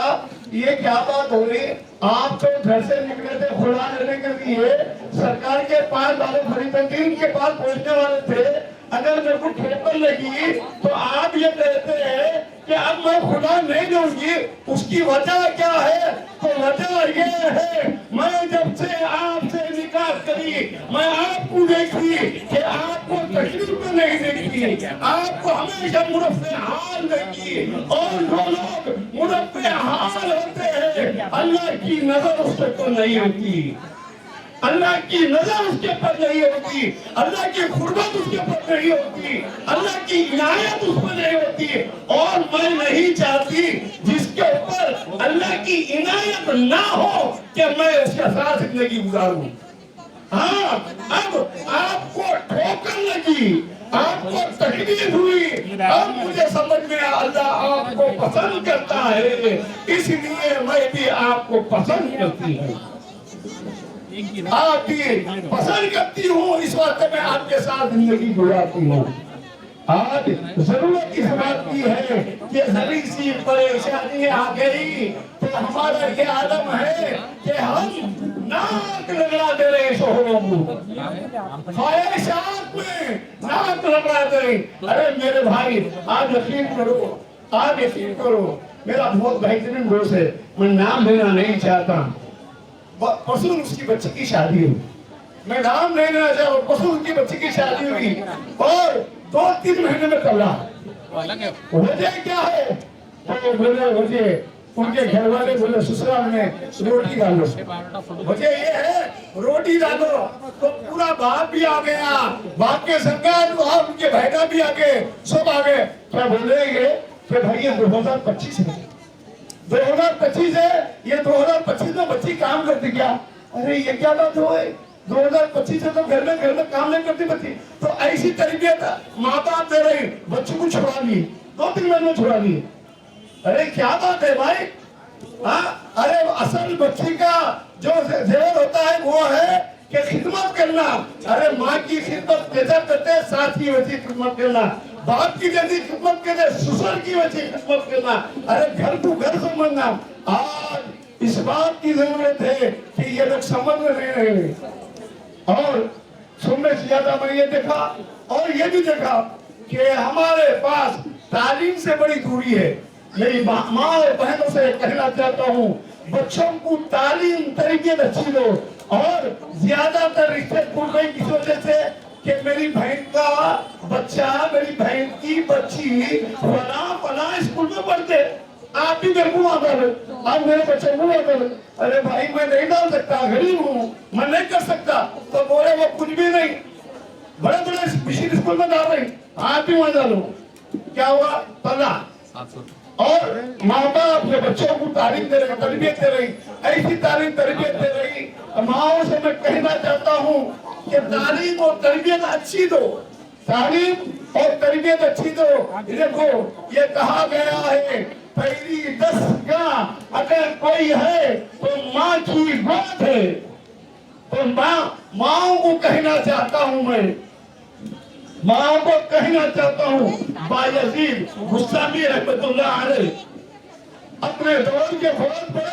ये क्या बात हो रही, आप तो घर से निकले थे खुदा लेने के लिए, सरकार के पास वाले फरीदुद्दीन के पास पहुंचने वाले थे, अगर मेरे को ठोकर लगी तो आप ये कहते हैं कि अब मैं खुदा नहीं दूंगी, उसकी वजह क्या है? तो वजह ये है, मैं जब से आपसे निकाह करी मैं आपको देखी कि आपको तकलीफ नहीं देखी, आपको हमेशा मुरफ़्फ़े हाल देखी, और जो लोग मुरफ़्फ़े हाल होते हैं अल्लाह की नजर उस पर नहीं होती, अल्लाह की नजर उसके पर नहीं होती, अल्लाह की खुर्बत उसके पर नहीं होती, अल्लाह की इनायत उस पर नहीं होती। और मैं नहीं चाहती जिसके ऊपर अल्लाह की इनायत ना हो कि मैं उसके साथ जिंदगी गुजारूं। हाँ, अब आपको ठोकर लगी, आपको तकलीफ हुई, अब मुझे समझ में आया अल्लाह आपको पसंद करता है, इसलिए मैं भी आपको पसंद करती हूँ, आप भी पसंद करती हूँ, इस वास्ते मैं आपके साथ जिंदगी गुजारती हूँ। आज जरूरत इस बात की है कि जरी सी परेशानी आ गई तो हमारा ये आलम है कि हम नाक लगा दे रहे शोहरों को, ख्वाहिशात में नाक लगा दे रहे। अरे मेरे भाई आप यकीन करो, आप यकीन करो, मेरा बहुत बेहतरीन दोस्त है, मैं नाम लेना नहीं चाहता, परसों उसकी बच्ची की शादी हुई, मैं नाम नहीं लेना चाहता, परसों उसकी बच्ची की शादी हुई और 2-3 महीने में तलाक, वजह क्या है? तो बोले वजह उनके घर वाले बोले ससुराल में रोटी डालो। वजह ये है रोटी डालो, तो पूरा बाप भी आ गया, बाप के संगात और उनके भाईगा भी आ गए, सब आ गए। क्या बोलेंगे कि भाई ये 2025 है, 2025 है, ये 2025 में बच्ची काम करती क्या? अरे ये क्या बात हो गई? 2025 से तो घर में काम नहीं करती बच्ची। तो ऐसी तरबियत माँ बाप दे रही, बच्चों को छुड़ा ली, 2-3 महीने छुड़ा ली। अरे क्या बात है भाई? हाँ, अरे असल बच्ची का जो जेवर होता है वो है कि खिदमत करना। अरे माँ की खिदमत कैसा करते हैं, साथ की वैसी खिदमत करना, बाप की जैसी खिदमत करते, ससुर की वैसी खिदमत करना। अरे घर को घर समझना। आज इस बात की जरूरत है कि ये लोग समझ नहीं रहे। और सुनने से ज्यादा मैं ये देखा और ये भी देखा कि हमारे पास तालीम से बड़ी दूरी है। मेरी माँ और बहनों से कहना चाहता हूँ, बच्चों को तालीम तरबियत अच्छी दो। और ज्यादातर रिश्ते टूट गए किस वजह से कि मेरी बहन का बच्चा, मेरी बहन की बच्ची फला स्कूल में पढ़ते, आप भी मेरे को आता है, आप मेरे बच्चे को आता है। अरे भाई मैं नहीं डाल सकता, गरीब हूँ, मैं नहीं कर सकता। तो बोले वो कुछ भी नहीं, बड़े बड़े मिशन स्कूल में डाल रही, आप भी वहां डालो। क्या हुआ? पला। और माँ बाप अपने बच्चों को तालीम दे रही, तरबियत दे रही, ऐसी तालीम तरबियत दे रही। माओ से मैं कहना चाहता हूँ कि तालीम और तरबियत अच्छी दो, तालीम और तरबियत अच्छी दो। देखो ये कहा गया है, पहली 10 गां अगर कोई है तो माँ की बात है। तो माँ को कहना चाहता हूँ, मैं माँ को कहना चाहता हूँ, बायजीद बुस्तामी रहमतुल्लाह अलैह अपने दौर के बहुत बड़े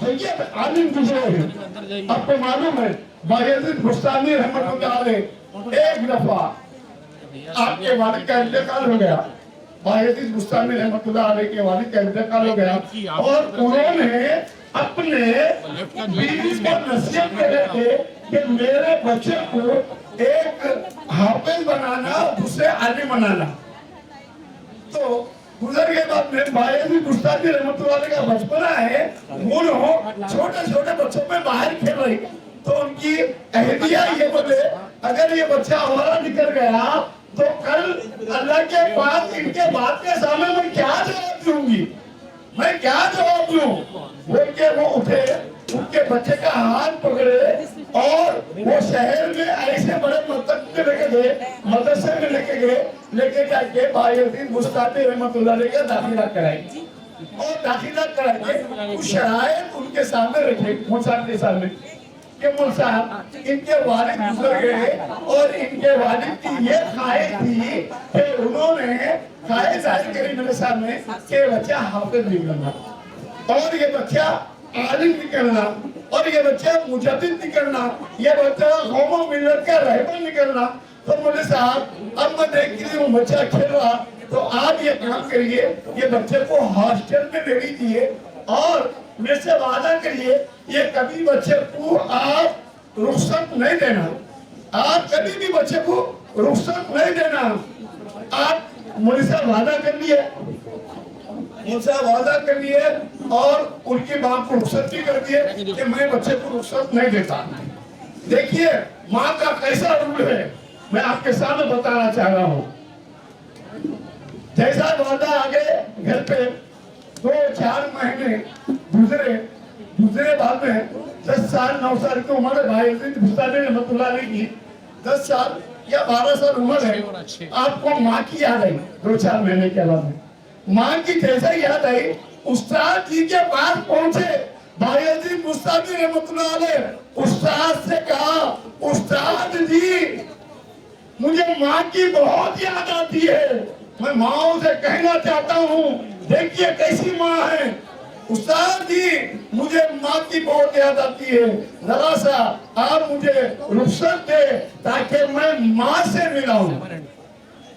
सैयद आलिम गुजरे हैं। आपको मालूम है बायजीद बुस्तामी रहमतुल्लाह अलैह एक दफा आपके वालिद का इंतकाल हो गया। बायजीद बुस्तामी रहमतुल्लाह अलैह के वालिद का इंतकाल हो गया और उन्होंने अपने बीवी को नसीहत कर रहे थे कि मेरे बच्चे को एक हाफिज बनाना, दूसरे आलिम बनाना। तो गुजर के बाद में बायजीद बुस्तामी रहमतुल्लाह अलैह का बचपना है, वो छोटे छोटे बच्चों में बाहर खेल रही। तो उनकी अहलिया ये बोले, अगर ये बच्चा हमारा निकल गया तो कल अल्लाह के पास इनके बाप के सामने मैं क्या जवाब दूंगी, मैं क्या जवाब दूं? बोल के वो उठे, उनके बच्चे का हाथ पकड़े और वो शहर में ऐसे बड़े मकतब में लेके गए, मदरसे में लेके जाके बायजीद बुस्तामी रहमतुल्लाह अलैह का दाखिला कराई। और दाखिला कराके कुछ शराइत उनके सामने रखे, मुल्क के सामने कि मुल्क साहब इनके वालिद गुजर गए और इनके वालिद की ये ख्वाहिश थी कि उन्होंने ख्वाहिश जाहिर करी मेरे सामने कि बच्चा हाफिज निकलना और ये बच्चा आलिम निकलना और ये बच्चा मुजद्दिद निकलना, ये बच्चा कौम मिल्लत का रहबर निकलना। तो मुझे साहब अब मैं देख रही हूँ बच्चा खेल रहा, तो आप ये काम करिए, ये बच्चे को हॉस्टल में ले लीजिए और मेरे से वादा करिए ये कभी बच्चे को आप रुखसत नहीं देना, आप कभी भी बच्चे को रुखसत नहीं देना। आप मुझसे वादा कर लिए, मुझसे वादा कर लिए और उनके बाप को रुखसत भी कर दिए कि मैं बच्चे को रुखसत नहीं देता। देखिए माँ का कैसा रूल है, मैं आपके सामने बताना चाह रहा हूँ। जैसा वादा आगे घर पे 2-4 महीने गुजरे बाद में 10 साल 9 साल की उम्र है बायजीद बुस्तामी रहमतुल्लाह अलैह की, 10 साल या 12 साल उम्र है। आपको माँ की याद आई 2-4 महीने के बाद माँ की जैसा याद आई, उस्ताद जी के पास पहुंचे बायजीद बुस्तामी रहमतुल्लाह अलैह। उस्ताद से कहा, उस्ताद जी मुझे माँ की बहुत याद आती है, मैं माँ से कहना चाहता हूँ देखिए कैसी माँ है। उस्ताद जी मुझे माँ की बहुत याद आती है, जरा सा आप मुझे रुखसत दे ताकि मैं माँ से मिलाऊं,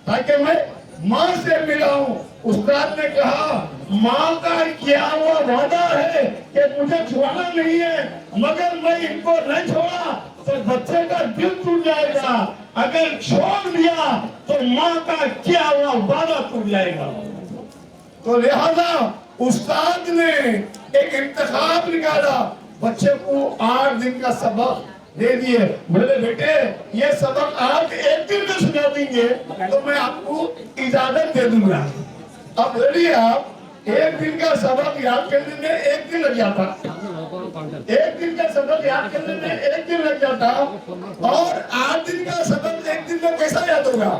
ताकि मैं माँ से मिलाऊं। उस्ताद ने कहा माँ का किया हुआ वादा है कि मुझे छुड़ाना नहीं है, मगर मैं इनको नहीं छोड़ा तो तो बच्चे का दिल टूट जाएगा। अगर छोड़ दिया तो माँ का क्या हुआ वादा टूट जाएगा। तो लिहाजा उस्ताद ने एक इंतखाब निकाला, बच्चे को 8 दिन का सबक दे दिए। बोले बेटे ये सबक आप 1 दिन में सुना देंगे तो मैं आपको इजाजत दे दूंगा। अब बोलिए आप 1 दिन का सबक याद करने में 1 दिन लग जाता, 1 दिन का सबक याद करने में 1 दिन लग जाता, और 8 दिन का सबक 1 दिन में कैसा याद होगा?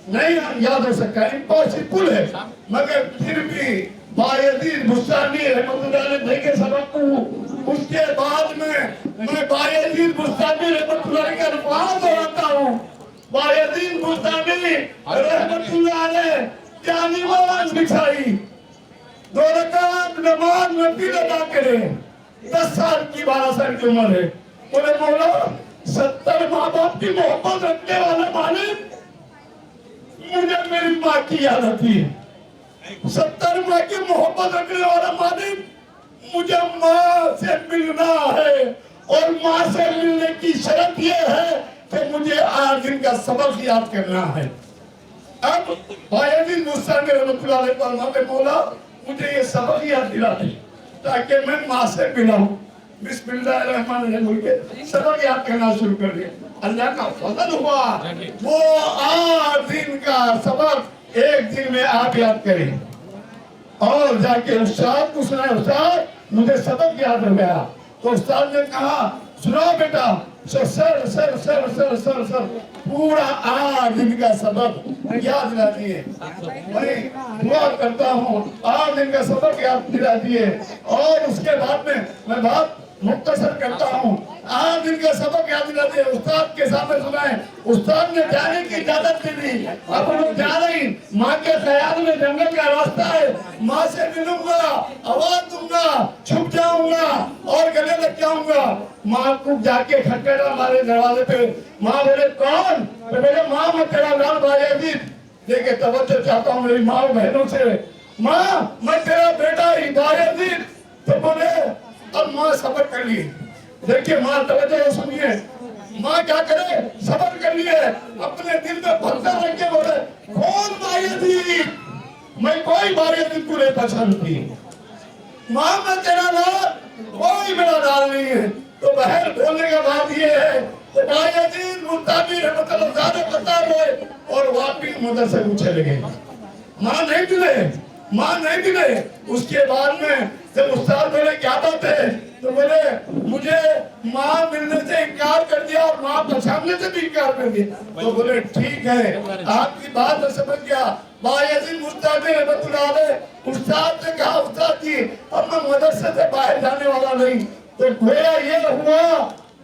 नहीं याद हो सकता, इम्पॉसिबल है। मगर फिर भी बायजीद बुस्तामी रहमतुल्लाह अलैह भाई के सबक को उसके बाद में मैं बायजीद बुस्तामी रहमतुल्लाह अलैह के अल्फाज दोहराता हूँ। बायजीद बुस्तामी रहमतुल्लाह अलैह जानिबान बिछाई, 2 रकात नमाज नफिल अदा करे, 10 साल की 12 साल की उम्र है। बोले मौला 70 माँ बाप की मोहब्बत रखने वाला मालिक, मुझे मेरी माँ की याद आती है। 70 माँ की मोहब्बत रखने वाला मालिक, मुझे माँ से मिलना है, और माँ से मिलने की शर्त यह है कि मुझे 8 दिन का सबक याद करना है। अब बायजीद बुस्तामी रहमतुल्लाह अलैह पर मौला मुझे ये सबक याद दिला दे ताकि मैं माँ से मिलाऊं। बिस्मिल्लाहिर्रहमानिर्रहीम बोल के सबक याद करना शुरू कर दिया। अल्लाह का फजल हुआ, वो 8 दिन का सबक 1 दिन में आप याद करें। और जाके उस्ताद को सुनाया, उस्ताद मुझे सबक याद हो गया। तो उस्ताद ने कहा सुनाओ बेटा। Sir sir sir sir sir sir sir पूरा 8 दिन का सबक याद दिला दिए। मैं दुआ करता हूँ 8 दिन का सबक याद दिला दिए। और उसके बाद में मैं बात मुख्तसर करता हूँ। 8 दिन का सबक याद दिला दिए, उस्ताद के सामने सुनाए। उस्ताद ने जाने की इजाजत दे दी। अब लोग जा रही, माँ के ख्याल में जंगल का रास्ता है, माँ से मिलूंगा, आवाज दूंगा, छुप जाऊंगा और गले लग जाऊंगा। माँ को जाके खटखटा मारे दरवाजे पे। माँ बोले कौन? तो बोले माँ मैं तेरा लाल बायजीद। देखे तवज्जो चाहता हूँ मेरी माँ बहनों से। माँ मैं तेरा बेटा ही बायजीद। तो बोले अब माँ सब्र कर लिए। देखिए माँ तवज्जो सुनिए, माँ क्या करे सब्र कर लिए, अपने दिल में भरता रख के बोले कौन बायजीद? मैं कोई बायजीद को नहीं पहचानती। माँ मैं तेरा लाल, कोई मेरा लाल नहीं है। तो बहन बोलने का बात ये है तो बायजीद बुस्तामी रहमतुल्लाह अलैह बता रहे और वापिस मदरसे में चले गए। माँ नहीं मिले, माँ नहीं मिले। उसके बाद में जब उस्ताद बोले क्या बात है, तो बोले मुझे माँ मिलने से इनकार कर दिया और माँ पहचानने से भी इनकार कर दिया। तो बोले ठीक है आपकी बात मैं समझ गया। बायजीद बुस्तामी रहमतुल्लाह अलैह उस्ताद ने कहा उस्ताद जी अब मैं मदरसे से बाहर जाने वाला नहीं। तो गोया ये हुआ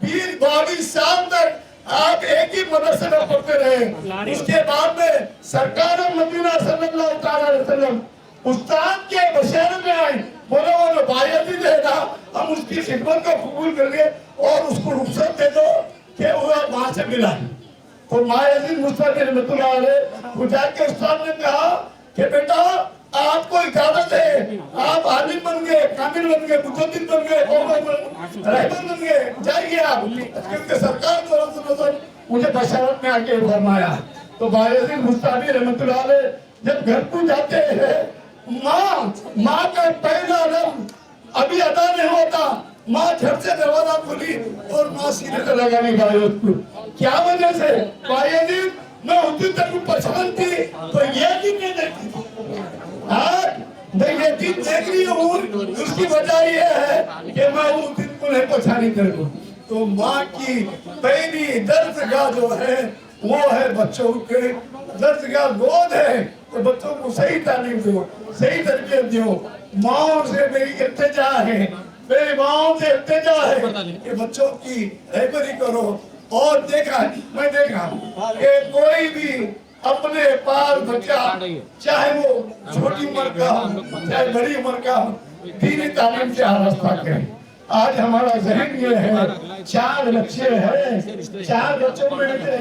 20-22 साल तक आप एक ही मदरसे में पढ़ते रहे। उसके बाद में सरकार मदीना सल्लल्लाहु अलैहि वसल्लम उस्ताद के बशेरे में आई। बोले वो जो बायजीद है ना, हम उसकी खिदमत को कबूल कर लिए और उसको रुखसत दे दो कि वो माँ से मिला। तो बायजीद बुस्तामी रहमतुल्लाह अलैह उठा के उस्ताद ने कहा कि बेटा आपको इजाजत है, आप आलिम बन गए, कामिल बन गए, मुजद्दिद बन गए, रहबर बन गए, जाइए आप। क्योंकि सरकार द्वारा मुझे बशरत में आके फरमाया। तो बायजीद बुस्तामी रहमतुल्लाह अलैह जब घर को जाते हैं, माँ का पहला लफ्ज़ अभी अदा नहीं होता, माँ झट से दरवाजा खोली और माँ सीने से लगा नहीं पाई उसको। क्या वजह से? बायजीद मैं उस दिन तक पहचान थी तो ये दिन नहीं देखती थी, मैं ये दिन देख रही हूँ। उसकी वजह ये है कि मैं उस दिन को नहीं पहचानी कर लूँ। तो माँ की पहली दर्दगाह जो है वो है बच्चों के दर्दगाह गोद है। तो बच्चों को सही तालीम दो, सही तरबियत दो। माओ से मेरी इल्तिजा है, मेरी माओ से इल्तिजा है कि बच्चों की रहबरी करो। और मैं देखा कि कोई भी अपने पास बच्चा चाहे वो छोटी उम्र का हो चाहे बड़ी उम्र का हो, दीनी तालीम से आरास्ता करे। आज हमारा जहन ये है 4 बच्चे हैं, 4 बच्चों में से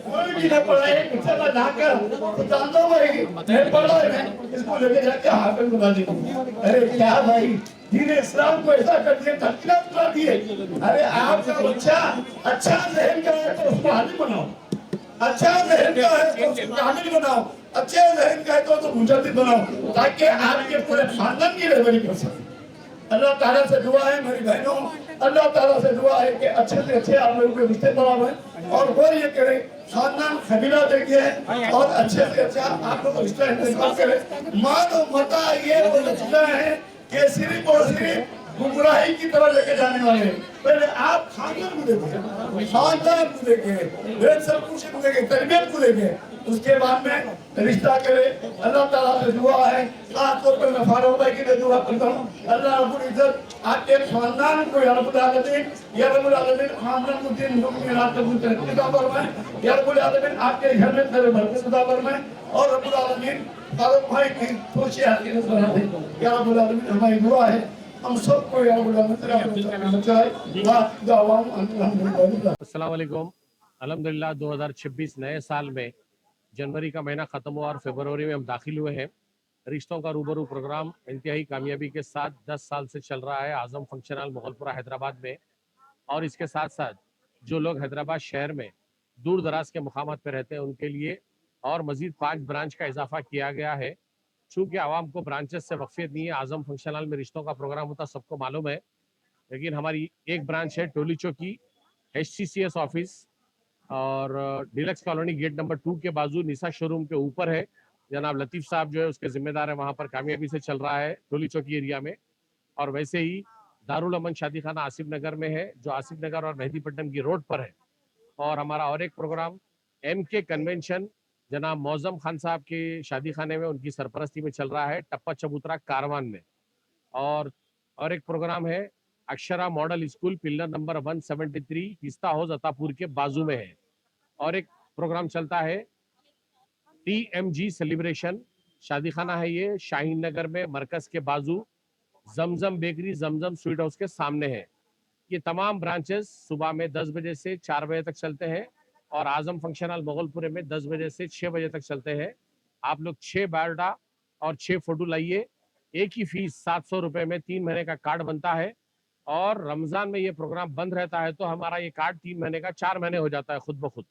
कोई भी न पढ़ा, एक बच्चा ना जाकर तो जानता भाई नहीं पढ़ा है, इसको लेके जाके हाफिज बना दी। अरे क्या भाई दीन इस्लाम को ऐसा कर दिया, तस्कीरात करा दिए। अरे आपका बच्चा अच्छा जहन का है तो उसको हाजिर बनाओ, अच्छा जहन का है तो उसको हाजिर बनाओ, अच्छे जहन का है तो मुजद्दिद बनाओ, ताकि आपके पूरे खानदान की रहबरी कर सके। अल्लाह ताला से दुआ है मेरी बहनों, अल्लाह ताला से दुआ है कि अच्छे से अच्छे आप लोगों के रिश्ते बढ़ाएं और वो ये करें खानदान कबीला देखिए और अच्छे से अच्छा आप लोग रिश्ता इंतजाम करें। मानो मता ये वो रिश्ता है कि सिर्फ और सिर्फ गुमराही की तरफ लेके जाने वाले। पहले आप खानदान को देखें, खानदान को देखें, सब कुछ को देखें, तरबियत को देखें, उसके बाद में रिश्ता करे। अल्लाह ताला से दुआ है, खास तौर पर मैं फारूक भाई के लिए दुआ करता हूँ, अल्लाह रब्बुल इज्जत आपके खानदान को या रब्बुल आलमीन खानदान को दिन दुख में रात को तरक्की अता फरमाए, या रब्बुल आलमीन आपके घर में तेरे बरकत अता फरमाए और रब्बुल आलमीन फारूक भाई की खुशी हासिल बना दे। या रब्बुल आलमीन हमारी दुआ है हम सबको या रब्बुल आलमीन बचाए। अस्सलाम वालेकुम। अल्हम्दुलिल्लाह 2026 नए साल में जनवरी का महीना ख़त्म हुआ और फरवरी में हम दाखिल हुए हैं। रिश्तों का रूबरू प्रोग्राम इंतहाई कामयाबी के साथ 10 साल से चल रहा है आज़म फंक्शन हॉल मोगलपुरा हैदराबाद में। और इसके साथ साथ जो लोग हैदराबाद शहर में दूर दराज के मुकामात पर रहते हैं उनके लिए और मज़ीद 5 ब्रांच का इजाफा किया गया है। चूँकि आवाम को ब्रांचेस से वक्फियत नहीं है, आज़म फंक्शन हॉल में रिश्तों का प्रोग्राम होता सबको मालूम है, लेकिन हमारी एक ब्रांच है टोली चौकी HCCS ऑफिस और डीलक्स कॉलोनी गेट नंबर 2 के बाजू निशा शोरूम के ऊपर है। जनाब लतीफ़ साहब जो है उसके जिम्मेदार है, वहाँ पर कामयाबी से चल रहा है टोली चौकी एरिया में। और वैसे ही दारुल अमन शादी खाना आसिफ नगर में है, जो आसिफ नगर और मेहदीपट्टनम की रोड पर है। और हमारा और एक प्रोग्राम MK कन्वेंशन जनाब मौजम खान साहब के शादी खाने में उनकी सरपरस्ती में चल रहा है टप्पा चबूतरा कारवान में। और एक प्रोग्राम है Akshara model school pillar number 173 पिस्ता हाउस अतापुर के बाजू में है। और एक प्रोग्राम चलता है TMG सेलिब्रेशन शादी खाना है, ये शाहीन नगर में मरकज के बाजू जमजम बेकरी जमजम स्वीट हाउस के सामने है। ये तमाम ब्रांचेस सुबह में 10 बजे से 4 बजे तक चलते हैं और आजम फंक्शन हॉल मोगलपुरे में 10 बजे से 6 बजे तक चलते हैं। आप लोग 6 बायोडा और 6 फोटो लाइए। एक ही फीस 700 रुपये में 3 महीने का कार्ड बनता है और रमज़ान में ये प्रोग्राम बंद रहता है तो हमारा ये कार्ड 3 महीने का 4 महीने हो जाता है खुद ब खुद।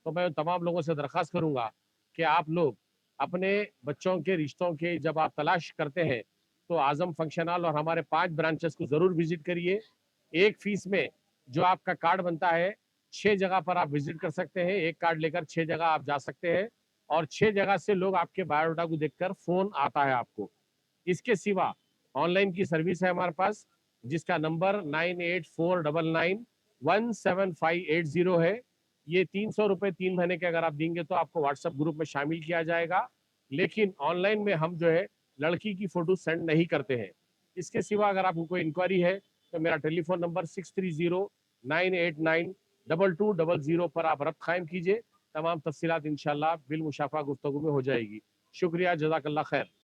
तो मैं तमाम लोगों से दरख्वास्त करूंगा कि आप लोग अपने बच्चों के रिश्तों के जब आप तलाश करते हैं तो आजम फंक्शन हॉल और हमारे 5 ब्रांचेस को ज़रूर विजिट करिए। एक फीस में जो आपका कार्ड बनता है 6 जगह पर आप विजिट कर सकते हैं, एक कार्ड लेकर 6 जगह आप जा सकते हैं और 6 जगह से लोग आपके बायोडाटा को देखकर फ़ोन आता है आपको। इसके सिवा ऑनलाइन की सर्विस है हमारे पास जिसका नंबर 9844991750 है। ये 300 रुपये 3 महीने के अगर आप देंगे तो आपको व्हाट्सएप ग्रुप में शामिल किया जाएगा, लेकिन ऑनलाइन में हम जो है लड़की की फ़ोटो सेंड नहीं करते हैं। इसके सिवा अगर आपको कोई इंक्वायरी है तो मेरा टेलीफोन नंबर 6309892200 पर आप रब्त कायम कीजिए। तमाम तफसीलात इंशाल्लाह बिल मुशाफा गुफ्तगू में हो जाएगी। शुक्रिया, जज़ाकल्लाह खैर।